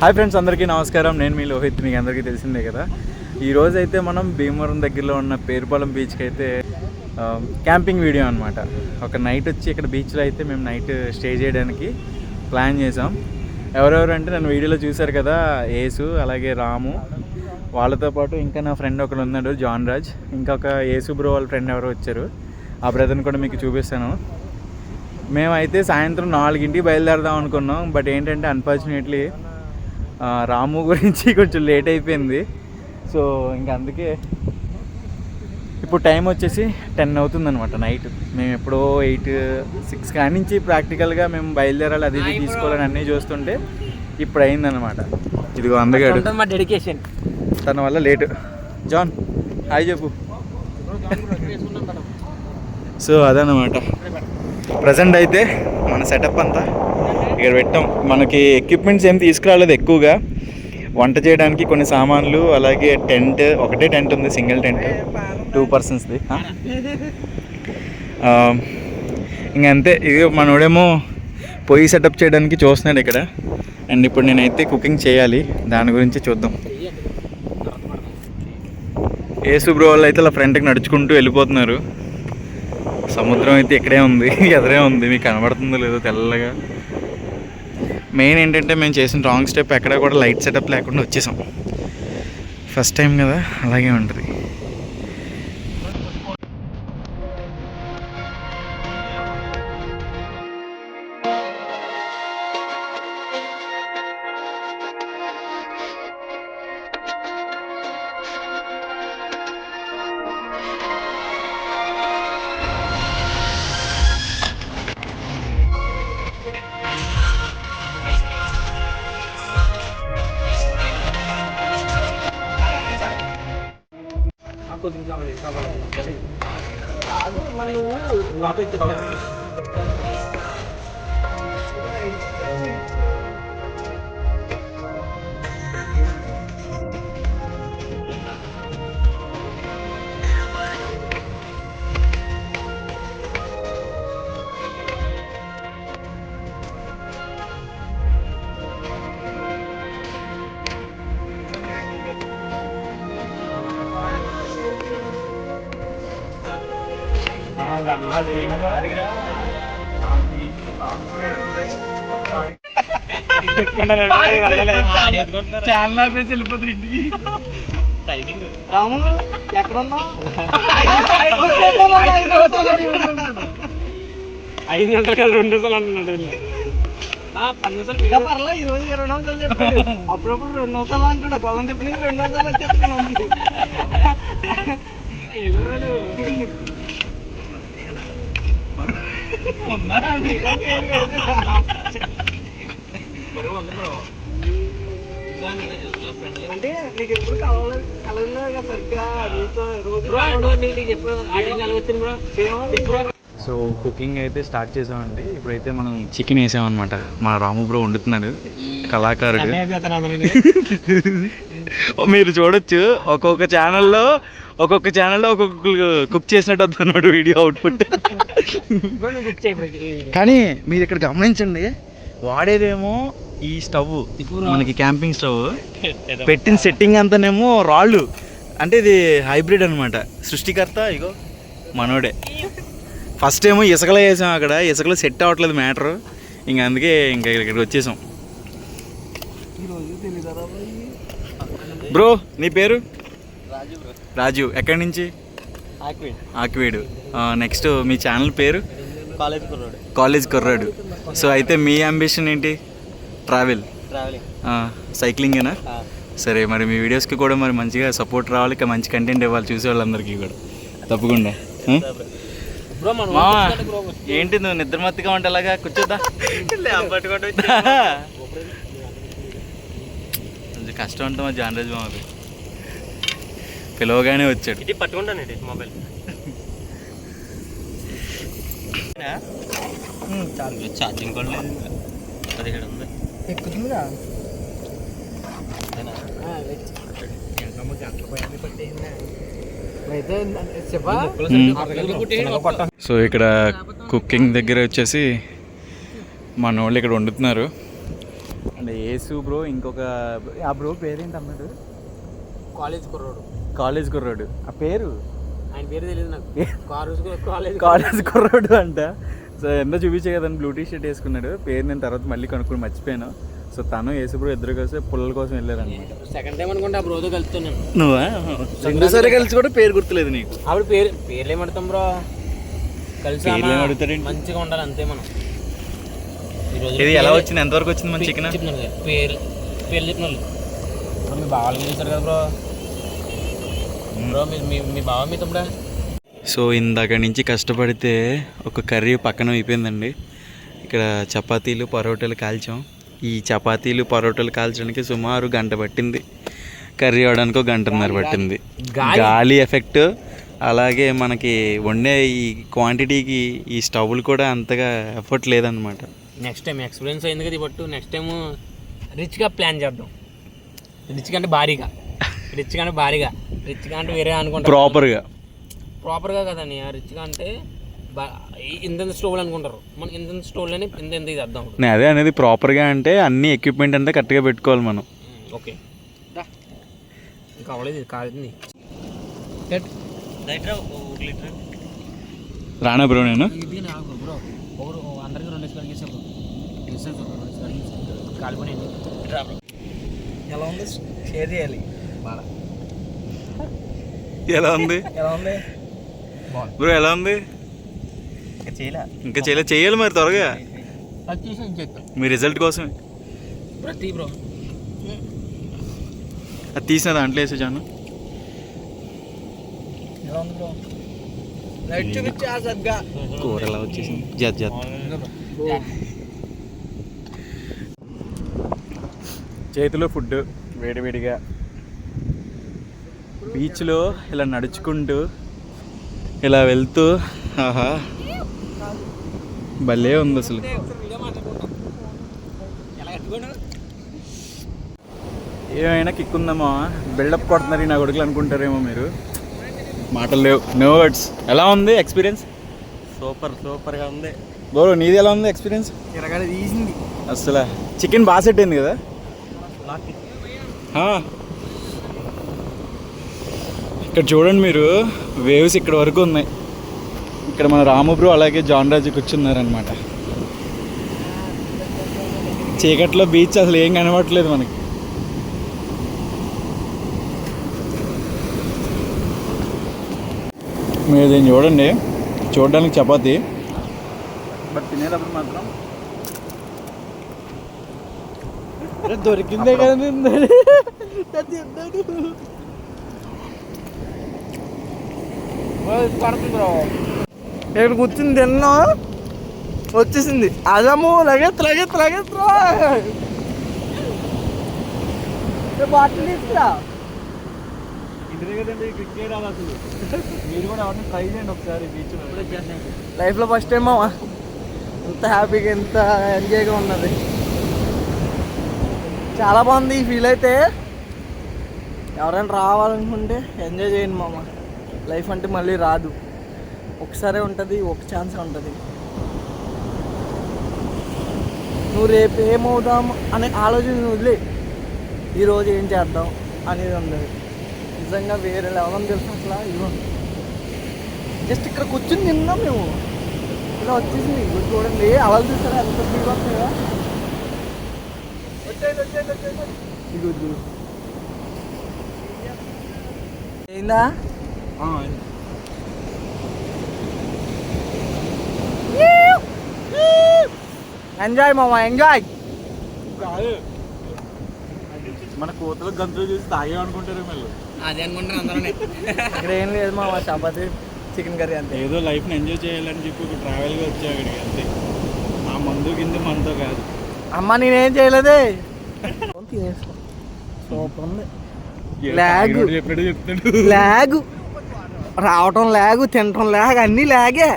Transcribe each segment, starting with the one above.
Hi friends, అందరికీ నమస్కారం. నేను మీ లోహిత్. మీకు అందరికీ తెలిసిందే కదా. ఈరోజు అయితే మనం భీమవరం దగ్గరలో ఉన్న పేరుపాలెం బీచ్కి అయితే క్యాంపింగ్ వీడియో అనమాట. ఒక నైట్ వచ్చి ఇక్కడ బీచ్లో అయితే మేము నైట్ స్టే చేయడానికి ప్లాన్ చేసాం. ఎవరెవరు అంటే నన్ను వీడియోలో చూశారు కదా, యేసు అలాగే రాము, వాళ్ళతో పాటు ఇంకా నా ఫ్రెండ్ ఒకడు ఉన్నాడు జాన్ రాజ్, ఇంకొక యేసు బ్రో వాళ్ళ ఫ్రెండ్ ఎవరో వచ్చారు. ఆ బ్రదర్ని కూడా మీకు చూపిస్తాను. మేమైతే సాయంత్రం 4ంటికి బయలుదేరదాం అనుకున్నాం. బట్ ఏంటంటే అన్ఫార్చునేట్లీ రాము గురించి కొంచెం లేట్ అయిపోయింది. సో ఇంకా అందుకే ఇప్పుడు టైం వచ్చేసి 10 అవుతుందన్నమాట నైట్. మేము ఎప్పుడో 8-6 కాడి నుంచి ప్రాక్టికల్గా మేము బయలుదేరాలి, అది ఇది తీసుకోవాలని అన్నీ చూస్తుంటే ఇప్పుడు అయిందన్నమాట. ఇదిగో అందగాడు మా డెడికేషన్, తన వల్ల లేటు. జాన్ హాయ్ చెప్పు. సో అదన్నమాట ప్రజెంట్ అయితే మన సెటప్ అంతా ఇక్కడ పెట్టాం. మనకి ఎక్విప్మెంట్స్ ఏం తీసుకురాలేదు ఎక్కువగా. వంట చేయడానికి కొన్ని సామాన్లు, అలాగే టెంట్, ఒకటే టెంట్ ఉంది, సింగిల్ టెంట్ 2 పర్సన్స్ది. ఇంక అంతే. ఇది మనోడేమో పొయ్యి సెటప్ చేయడానికి చూస్తున్నాడు ఇక్కడ. అండ్ ఇప్పుడు నేనైతే కుకింగ్ చేయాలి, దాని గురించి చూద్దాం. యేసు బ్రో వాళ్ళు అయితే అలా ఫ్రంట్కి నడుచుకుంటూ వెళ్ళిపోతున్నారు. సముద్రం అయితే ఇక్కడే ఉంది, ఎదురే ఉంది, మీకు కనబడుతుందో లేదో తెల్లగా. మెయిన్ ఏంటంటే మేము చేసిన రాంగ్ స్టెప్, ఎక్కడ కూడా లైట్ సెటప్ లేకుండా వచ్చేసాం. ఫస్ట్ టైం కదా, అలాగే ఉంటుంది. చాలా వెళ్ళిపోతుంది ఇంటికి. రాము ఎక్కడున్నా 5 గంటల కదా 2 నిమిషాలు అంటున్నాడు. 10 నిమిషాలు పర్లేదు, ఈ రోజు 2 నిమిషాలు చెప్పాడు. అప్పుడప్పుడు 2 నిమిషాలు అంటున్నా, పొలం తిప్పి 2 నిమిషాలు చెప్తున్నాం. అంటే నీకు ఎప్పుడు కలవలేదు సరిగ్గా. సో కుకింగ్ అయితే స్టార్ట్ చేసామండి. ఇప్పుడైతే మనం చికెన్ వేసామన్నమాట. మా రాము బ్రో వండుతున్నాడు, కళాకారుడు. మీరు చూడొచ్చు, ఒక్కొక్క ఛానల్లో ఒక్కొక్క కుక్ చేసినట్టు వద్దు అన్నమాట వీడియో అవుట్పుట్. కానీ మీరు ఇక్కడ గమనించండి, వాడేదేమో ఈ స్టవ్, మనకి క్యాంపింగ్ స్టవ్. పెట్టిన సెట్టింగ్ అంతానేమో రాళ్ళు. అంటే ఇది హైబ్రిడ్ అనమాట. సృష్టికర్త ఇగో మనోడే. ఫస్ట్ ఏమో ఇసుకలో వేసాం, అక్కడ ఇసుకలో సెట్ అవ్వట్లేదు మ్యాటర్. ఇంకా అందుకే ఇక్కడికి వచ్చేసాం. బ్రో నీ పేరు? రాజు. ఎక్కడి నుంచి? ఆక్వీడ్. నెక్స్ట్ మీ ఛానల్ పేరు? కాలేజ్ కుర్రాడు. సో అయితే మీ అంబిషన్ ఏంటి? ట్రావెలింగ్, సైక్లింగేనా? సరే, మరి మీ వీడియోస్కి కూడా మరి మంచిగా సపోర్ట్ రావాలి, ఇక మంచి కంటెంట్ ఇవ్వాలి చూసే వాళ్ళందరికీ కూడా తప్పకుండా. ఏంటి నువ్వు నిద్రమత్తుగా ఉంటే అలాగా కూర్చోద్దా? కొంచెం కష్టం ఉంటుంది మా జాన్ రాజ్ మామది. పిలవగానే వచ్చాడు. ఇది పట్టుకుంటానండి మొబైల్. ఛార్జింగ్ కూడా లేదు, 17 ఉంది. ఎక్కుతుందా? సో ఇక్కడ కుకింగ్ దగ్గర వచ్చేసి మన వాళ్ళు ఇక్కడ వండుతున్నారు. అండ్ అండ్ యేసు బ్రో, ఇంకొక ఆ బ్రో పేరేంటి అన్నాడు? కాలేజ్ కుర్రోడు. ఆ పేరు ఆయన పేరు తెలియదు నాకు. కాలేజ్ కుర్రోడు అంట. సో ఎంత చూపించే కదండి, బ్లూ టీ షర్ట్ వేసుకున్నాడు. పేరు నేను తర్వాత మళ్ళీ కనుక్కొని మర్చిపోయాను. సో తను యేసు బ్రో ఇద్దరు కలిసి పుల్లల కోసం వెళ్ళారనమాట. సెకండ్ టైం అనుకుంటే ఆ బ్రోతో కలుస్తున్నాను. నువ్వా? రెండోసారి కలిసి కూడా పేరు గుర్తులేదు నీకు? ఆవిడ పేర్లు ఏమడతాం బ్రో, కలిసి మంచిగా ఉండాలి అంతే. మనం ఇది ఎలా వచ్చింది, ఎంతవరకు వచ్చింది మన చికెన్? చెప్తున్నాను పేర్లు చెప్పిన వాళ్ళు మీ బావాలు చేశారు కదా బ్రో. బ్రో మీ బావ మీ తమ్ముడా? సో ఇందాక నుంచి కష్టపడితే ఒక కర్రీ పక్కన అయిపోయిందండి. ఇక్కడ చపాతీలు పరోటాలు కాల్చాం. ఈ చపాతీలు పరోటాలు కాల్చడానికి సుమారు గంట పట్టింది. కర్రీ అవడానికి ఒక గంటన్నర పట్టింది. గాలి ఎఫెక్ట్, అలాగే మనకి వండే ఈ క్వాంటిటీకి ఈ స్టవ్లు కూడా అంతగా ఎఫర్ట్ లేదనమాట. నెక్స్ట్ టైం ఎక్స్పీరియన్స్ అయింది కదా బట్టు, నెక్స్ట్ టైం రిచ్గా ప్లాన్ చేద్దాం. రిచ్గా అంటే భారీగా, రిచ్గా అంటే వేరే అనుకుంటా. ప్రాపర్గా కదండి. రిచ్గా అంటే ఇంత స్టోవ్లు అనుకుంటారు, మనం ఇంత స్టోవ్లని ఇంత ఇది చేద్దాం. నేను అదే అనేది, ప్రాపర్గా అంటే అన్ని ఎక్విప్మెంట్ అంతా కరెక్ట్గా పెట్టుకోవాలి మనం. ఓకే ఇంకా అవ్వలేదు కాదు. రానా బ్రో నేను బ్రో ఒకరు అందరికి 2 కలిగేసాం. కాలిపోయి ఎలా ఉంది షేర్ చేయాలి. బాగా ఎలా ఉంది బ్రో? ఎలా ఉంది? ఇంకా చేయాలి మరి త్వరగా. మీ రిజల్ట్ కోసమే బ్రో అది తీసిన దాంట్లో వేసే జాను. ఎలా ఉంది బ్రో? లైట్ చూపించా సగ్గా కూర ఎలా వచ్చేసింది. జత్ చేతిలో ఫుడ్ వేడివేడిగా బీచ్లో ఇలా నడుచుకుంటూ ఇలా వెళ్తూ, ఆహా భలే ఉంది అసలు. ఏమైనా కిక్ ఉందామా? బిల్డప్ కొడుతున్నారు నా కొడుకులు అనుకుంటారేమో మీరు. మాటలు లేవు, నో వర్డ్స్. ఎలా ఉంది ఎక్స్పీరియన్స్? సూపర్గా ఉంది బ్రో. నీది ఎలా ఉంది ఎక్స్పీరియన్స్? తీసింది అసలు చికెన్ బాగా సెట్ అయింది కదా. ఇక్కడ చూడండి మీరు, వేవ్స్ ఇక్కడ వరకు ఉన్నాయి. ఇక్కడ మన రాము బ్రో అలాగే జాన్ రాజు కూర్చున్నారనమాట. చీకట్లో బీచ్ అసలు ఏం కనబడట్లేదు మనకి. మీరు దీన్ని చూడండి, చూడడానికి చపాతీ, బట్ తినేటప్పుడు మాత్రం దొరికిందే కదా. ఇక్కడ కూర్చుని తిన్నా వచ్చేసింది. అజము లగెత్ బాటిల్ తీసుకురా. ఇంటి దగ్గర క్రికెట్ రాదు అసలు. మీరు కూడా అవన్నీ ట్రై చేయండి ఒకసారి బీచ్లో. లైఫ్లో ఫస్ట్ టైం ఎంత హ్యాపీగా ఎంత ఎంజాయ్గా ఉన్నది. చాలా బాగుంది ఈ ఫీల్. అయితే ఎవరైనా రావాలనుకుంటే ఎంజాయ్ చేయండి మామ. లైఫ్ అంటే మళ్ళీ రాదు, ఒకసారే ఉంటుంది, ఒక ఛాన్సే ఉంటుంది. నువ్వు రేపు ఏమవుదాం అనే ఆలోచన వదిలే, ఈరోజు ఏం చేద్దాం అనేది ఉండదు. నిజంగా వేరే లెవెల్ తెలుసు అసలు. ఇదిగో జస్ట్ ఇక్కడ కూర్చుని తిన్నాం మేము, ఇలా వచ్చేసింది. చూడండి అలలు చూస్తారా ఎంత ఫీల్ వస్తాయా. ఇదిగో అయిందా? ఎంజాయ్ మామ ఎంజాయ్. మన కోతలకు గంతులు చూసి తాగే అనుకుంటారు మళ్ళీ. అదే అనుకుంటారు అందరూ. ఇక్కడ ఏం లేదు మామ, చపాతీ చికెన్ కర్రీ అంతే. ఏదో లైఫ్ని ఎంజాయ్ చేయాలని చెప్పి ఒక ట్రావెల్గా వచ్చా అక్కడికి అంతే. ఆ మందు కింద మనతో కాదు. అమ్మ నేనేం చేయలేదే. తినేసుకో సూపర్ ఉంది. లాగు రావటం లాగు, తినటం లాగ్, అన్నీ లాగే.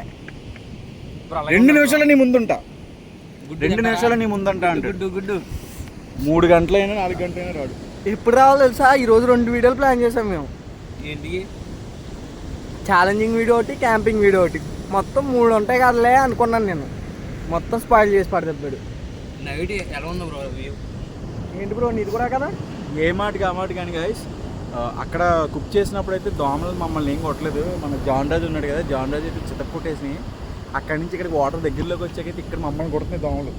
2 నిమిషాలు నీ ముందుంటా, 2 నిమిషాలు నీ ముందంటా అంటే గుడ్డు 3 గంటలైనా 4 గంటలైనా రాడు. ఎప్పుడు రావాలో తెలుసా? ఈరోజు 2 వీడియోలు ప్లాన్ చేసాం మేము. ఏంటి? ఛాలెంజింగ్ వీడియో ఒకటి, క్యాంపింగ్ వీడియో ఒకటి. మొత్తం 3 ఉంటాయి కదలే అనుకున్నాను నేను. మొత్తం స్పాయిల్ చేసి పడతాడు. నైట్ ఎలా ఉంది బ్రో? ఏంటి బ్రో నీది కూడా కదా? ఏ మాటకి ఆ మాట కానీ గైస్, అక్కడ కుక్ చేసినప్పుడు అయితే దోమలు మమ్మల్ని ఏం కొట్టలేదు. మన జాన్ రాజు ఉన్నాడు కదా, జాన్ రాజు అయితే చితక్కొట్టేసినాయి. అక్కడి నుంచి ఇక్కడికి వాటర్ దగ్గరలోకి వచ్చాకైతే ఇక్కడ మమ్మల్ని కొడుతున్నాయి దోమలు.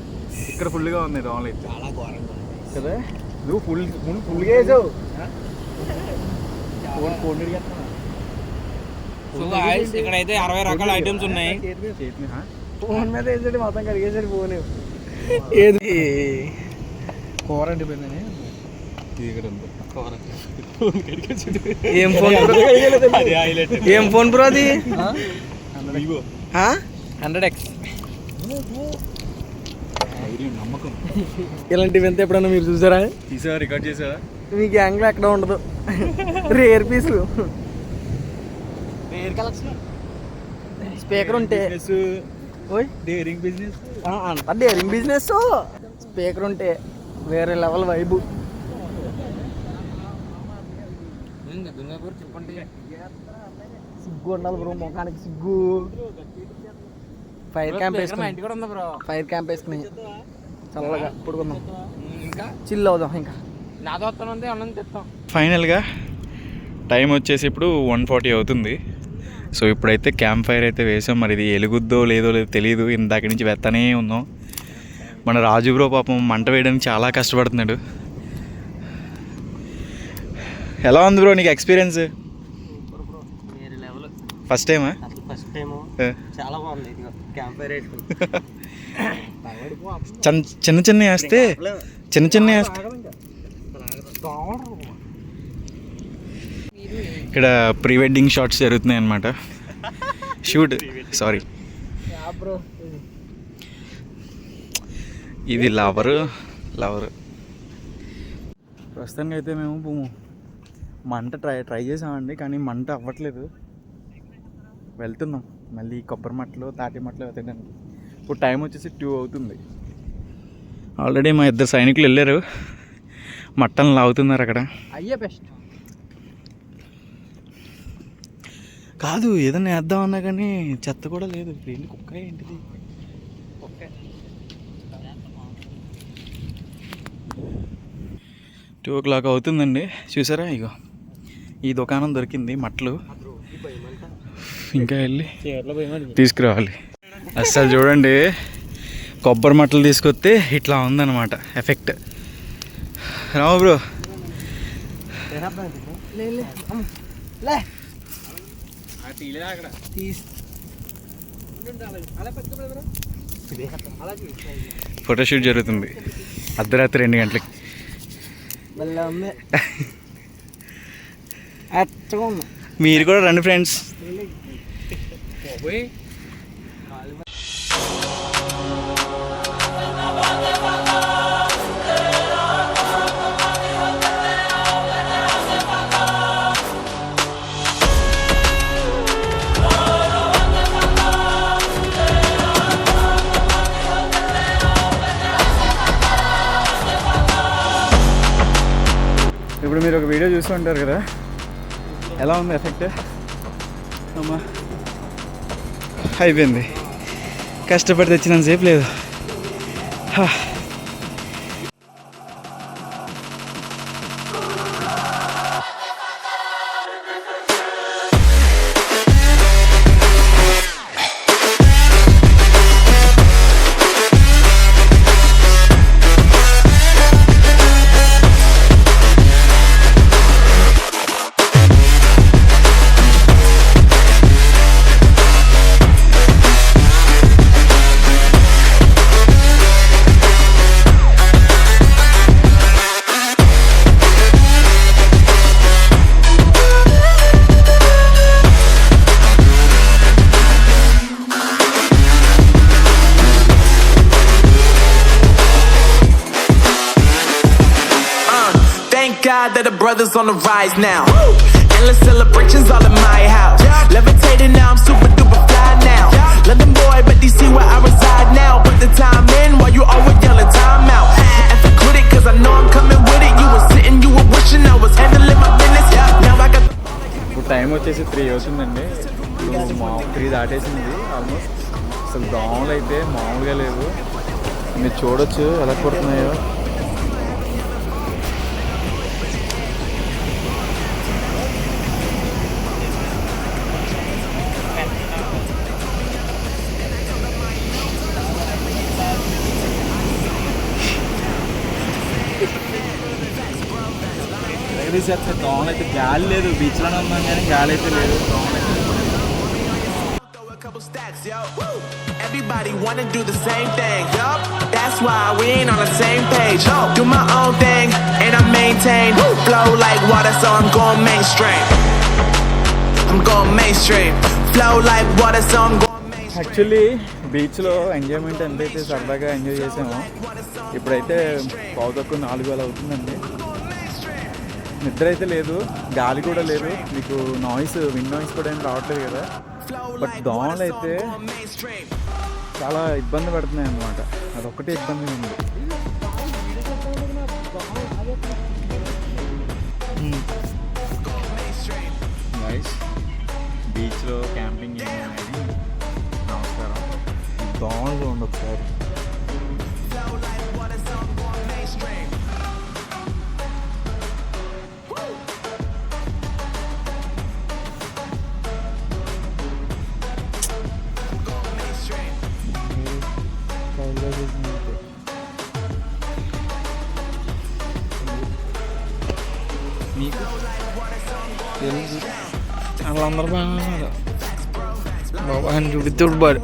ఇక్కడ ఫుల్గా ఉన్నాయి దోమలు అయితే. చాలా ఘోరంగా కదా, నువ్వు ఫుల్గా వేసావు. ఇక్కడైతే 60 రకాల ఐటమ్స్ ఉన్నాయి. ఫోన్ మీద వేసాడు మొత్తం కడిగేసాడు ఫోన్. ఏది కూర అంటిపోయిందని ఏం ఫోన్ బ్రో? ఏం ఫోన్ బ్రో అది? 100X. నమ్మకం. ఇలాంటివి ఎంత ఎప్పుడన్నా మీరు చూసారా? తీసావా, రికార్డ్ చేసావా? మీ గ్యాంగ్లో ఎక్కడ ఉండదు. రేర్ పీసులు. స్పీకర్ ఉంటే డేరింగ్ బిజినెస్, అంత డేరింగ్ బిజినెస్. స్పీకర్ ఉంటే వేరే లెవెల్ వైబు. సిగ్గు ఉండాలి బ్రో, ముఖానికి సిగ్గు. ఫైర్ క్యాంప్ వేసుకుని చల్లగా పడుకుందాం, ఇంకా చిల్ అవుదాం. ఇంకా నాతో వస్తానంటే అన్నం తెస్తాం. ఫైనల్గా టైం వచ్చేసి ఇప్పుడు 1:40 అవుతుంది. సో ఇప్పుడైతే క్యాంప్ ఫైర్ అయితే వేసాం. మరి ఇది ఎలుగుద్దో లేదో తెలియదు. ఇందాక నుంచి వెత్తనే ఉన్నాం. మన రాజు బ్రో పాపం మంట వేయడానికి చాలా కష్టపడుతున్నాడు. ఎలా ఉంది బ్రో నీకు ఎక్స్పీరియన్స్? ఫస్ట్ టైమా? First time. చాలా బాగుంది క్యాంప్ ఫైర్. చిన్న చిన్న వేస్తే ఇక్కడ ప్రీ వెడ్డింగ్ షాట్స్ జరుగుతున్నాయి అన్నమాట. సారీ, ఇది లవరు. ప్రస్తుతానికి అయితే మేము మంట ట్రై చేసామండి, కానీ మంట అవ్వట్లేదు. వెళ్తున్నాం మళ్ళీ కొబ్బరి మట్టలు తాటి మట్టలు తినడానికి. ఇప్పుడు టైం వచ్చేసి 2 అవుతుంది. ఆల్రెడీ మా 2 సైనికులు వెళ్ళారు, మట్టలను లాగుతున్నారు అక్కడ. అయ్యే బెస్ట్ కాదు, ఏదన్నా వేద్దామన్నా కానీ చెత్త కూడా లేదు. ఏంటి కుక్క ఏంటిది? 2 o'clock అవుతుందండి. చూసారా, ఇగో ఈ దుకాణం దొరికింది మట్టలు. ఇంకా వెళ్ళి తీసుకురావాలి. అస్సలు చూడండి, కొబ్బరి మట్టలు తీసుకొస్తే ఇట్లా ఉందన్నమాట ఎఫెక్ట్. రావు బ్రో, ఫోటోషూట్ జరుగుతుంది అర్ధరాత్రి 2 గంటలకి. మీరు కూడా రండి ఫ్రెండ్స్. ఇప్పుడు మీరు ఒక వీడియో చూస్తూ ఉంటారు కదా, ఎలా ఉంది ఎఫెక్ట్? అమ్మా అయిపోయింది, కష్టపడి తెచ్చినంతసేపు లేదు. That the brothers on the rise now. Endless celebrations all in my house. Levitating now, I'm super duper fly now. London boy, but they see where I reside now. Put the time in while you always yelling time out. And for quit it, cause I know I'm coming with it. You were sitting, you were wishing I was handling my business. Now I got. ఇప్పుడు time వచ్చేసి 3 అవుతుందండి. ఇప్పుడు 3 దాటేసింది almost. అసలు దోమలు అయితే మామూలుగా లేవు. మీరు చూడొచ్చు ఎలా కొడుతున్నాయో. తీసేస్తాయి దోమలు అయితే. గాలి లేదు, బీచ్లోనే ఉన్నాం కానీ గాలి అయితే లేదు. దోమలు అయితే Throw a couple stacks, yo. Woo! Everybody wanna do the same thing, yup. That's why we ain't on the same page. Yo, do my own thing and I maintain. Woo! Flow like water, so I'm going mainstream. I'm going mainstream. Flow like water, so I'm going mainstream. Actually బీచ్లో enjoyment ఎంతైతే సరదాగా enjoy చేసామో ఇప్పుడైతే పావుతక్కువ 4 వేలు అవుతుందండి. నిద్ర అయితే లేదు, గాలి కూడా లేదు, మీకు నాయిస్ విండ్ నాయిస్ కూడా ఏం రావట్లేదు కదా. బట్ దోమలు అయితే చాలా ఇబ్బంది పడుతున్నాయి అన్నమాట. అదొక్కటే ఇబ్బంది ఉంది. నైస్ బీచ్లో క్యాంపింగ్ ఏమైనా నమస్కారం. దోమలు చూడండి ఒకసారి. మీకు వాళ్ళందరూ బాగా బాబా అని చూపిస్తుడు బాడు.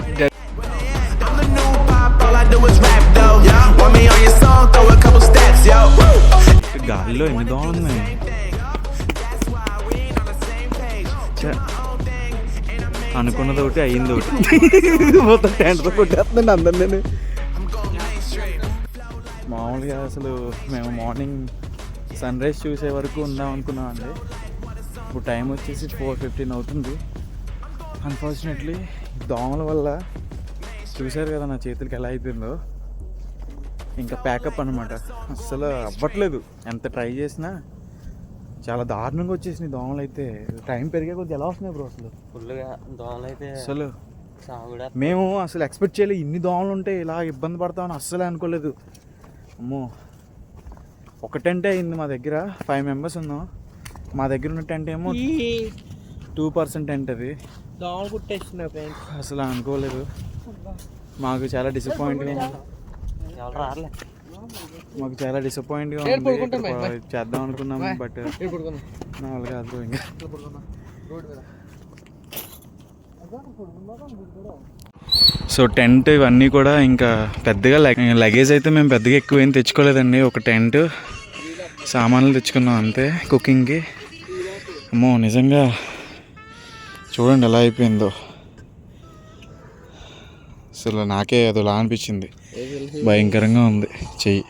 I'm the new pop, all I do is rap though. Want me on your song, throw a couple stacks, yo. Woo! గాలిలో ఎన్ని దోమలు ఉన్నాయి. That's why we ain't on the same page. ఛే, Own thing and I maintain. అనుకున్నది ఒకటి అయ్యింది ఒకటి. మొత్తం టెంట్తో కొట్టేస్తుందండి అందరినీ. I'm going mainstream. మామూలుగా అసలు మేము మార్నింగ్ సన్ రైజ్ చూసే వరకు ఉందాం అనుకున్నామండి. ఇప్పుడు టైం వచ్చేసి 4:15 అవుతుంది. అన్ఫార్చునేట్లీ దోమల వల్ల చూశారు కదా నా చేతులకి ఎలా అయిపోయిందో. ఇంకా ప్యాకప్ అనమాట. అస్సలు అవ్వట్లేదు, ఎంత ట్రై చేసినా చాలా దారుణంగా వచ్చేసినాయి దోమలు అయితే. టైం పెరిగే కొద్ది ఎలా వస్తున్నాయి బ్రో అసలు ఫుల్గా దోమలు అయితే అసలు కూడా మేము అసలు ఎక్స్పెక్ట్ చేయలేదు ఇన్ని దోమలు ఉంటే ఇలా ఇబ్బంది పడతామని అస్సలే అనుకోలేదు. అమ్మో, ఒక టెంట్ అయింది మా దగ్గర. 5 మెంబర్స్ ఉన్నాం. మా దగ్గర ఉన్న టెంట్ ఏమో 2% టెంట్. అది దోమలు కుట్టేస్తున్నాయి ఫ్రెండ్స్. అసలు అనుకోలేదు. మాకు చాలా డిసప్పాయింట్గా ఉంది. ఎవరు రాలే. మాకు చాలా డిసప్పాయింట్గా నేను ఉంది. పడుకుంటాను, ఇక్కడ బాయ్. చేద్దాం అనుకున్నాము బట్ ఇప్పుడు నా వాళ్ళు కాదు ఇంకా. సో టెంట్ ఇవన్నీ కూడా ఇంకా పెద్దగా లగేజ్ అయితే మేము పెద్దగా ఎక్కువ ఏం తెచ్చుకోలేదండి. ఒక టెంట్, సామాన్లు తెచ్చుకున్నాం అంతే కుకింగ్కి. అమ్మో నిజంగా చూడండి ఎలా అయిపోయిందో. అసలు నాకే అదోలా అనిపించింది, భయంకరంగా ఉంది చెయ్యి.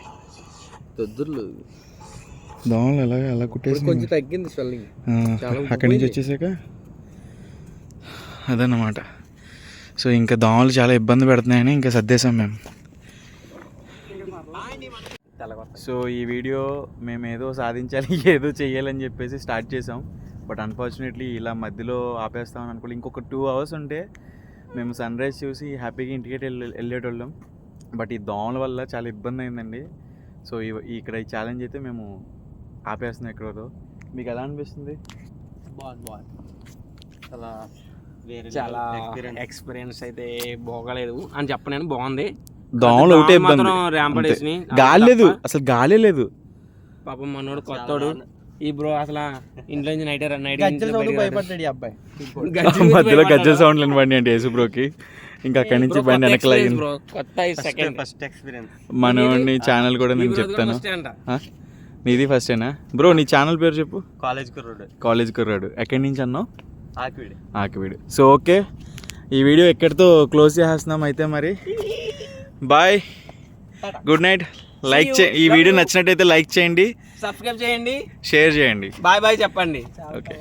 దొద్దుర్లు దోమలు ఎలాగ అలా కుట్టేసి కొంచెం తగ్గింది స్వెల్లింగ్. అక్కడి నుంచి వచ్చేసాక అదన్నమాట. సో ఇంకా దోమలు చాలా ఇబ్బంది పెడుతున్నాయని ఇంకా సర్దేశాం మేము. సో ఈ వీడియో మేము ఏదో సాధించాలి, ఏదో చెయ్యాలని చెప్పేసి స్టార్ట్ చేసాం. బట్ అన్ఫార్చునేట్లీ ఇలా మధ్యలో ఆపేస్తామని అనుకోలేదు. ఇంకొక 2 అవర్స్ ఉంటే మేము సన్ రైజ్ చూసి హ్యాపీగా ఇంటికి వెళ్ళేటోళ్ళం. బట్ ఈ దోమల వల్ల చాలా ఇబ్బంది అయిందండి. సో ఇక్కడ ఈ ఛాలెంజ్ అయితే మేము ఆపేస్తున్నాం ఎక్కడో. మీకు ఎలా అనిపిస్తుంది? చాలా ఎక్స్పీరియన్స్ అయితే బాగలేదు అని చెప్పలేను, బాగుంది. దోమలు ఒకటే ఇబ్బంది, ర్యాంపడేసి గాలి లేదు, అసలు గాలే లేదు. పాపం మనోడు కొత్తోడు. ఈ బ్రో అసలు ఇంట్లో నుంచి నైట్ భయపడ్డాడు ఈ అబ్బాయి. మధ్యలో గజ్జల సౌండ్లు వినబడి అంటే యేసు బ్రోకి. ఇంకా అక్కడి నుంచి బండి వెనకలు అయ్యింది. First experience. మనోడిని ఛానల్ కూడా నేను చెప్తాను. నీది ఫస్టేనా బ్రో? నీ ఛానల్ పేరు చెప్పు. కాలేజ్ కుర్రాడు. ఎక్కడి నుంచి అన్నావు? ఆకివీడు. సో ఓకే, ఈ వీడియో ఎక్కడితో క్లోజ్ చేస్తున్నాం అయితే మరి. Bye, good night. ఈ వీడియో నచ్చినట్టయితే లైక్ చేయండి, సబ్స్క్రైబ్ చేయండి, షేర్ చేయండి, బాయ్ బాయ్ చెప్పండి. ఓకే.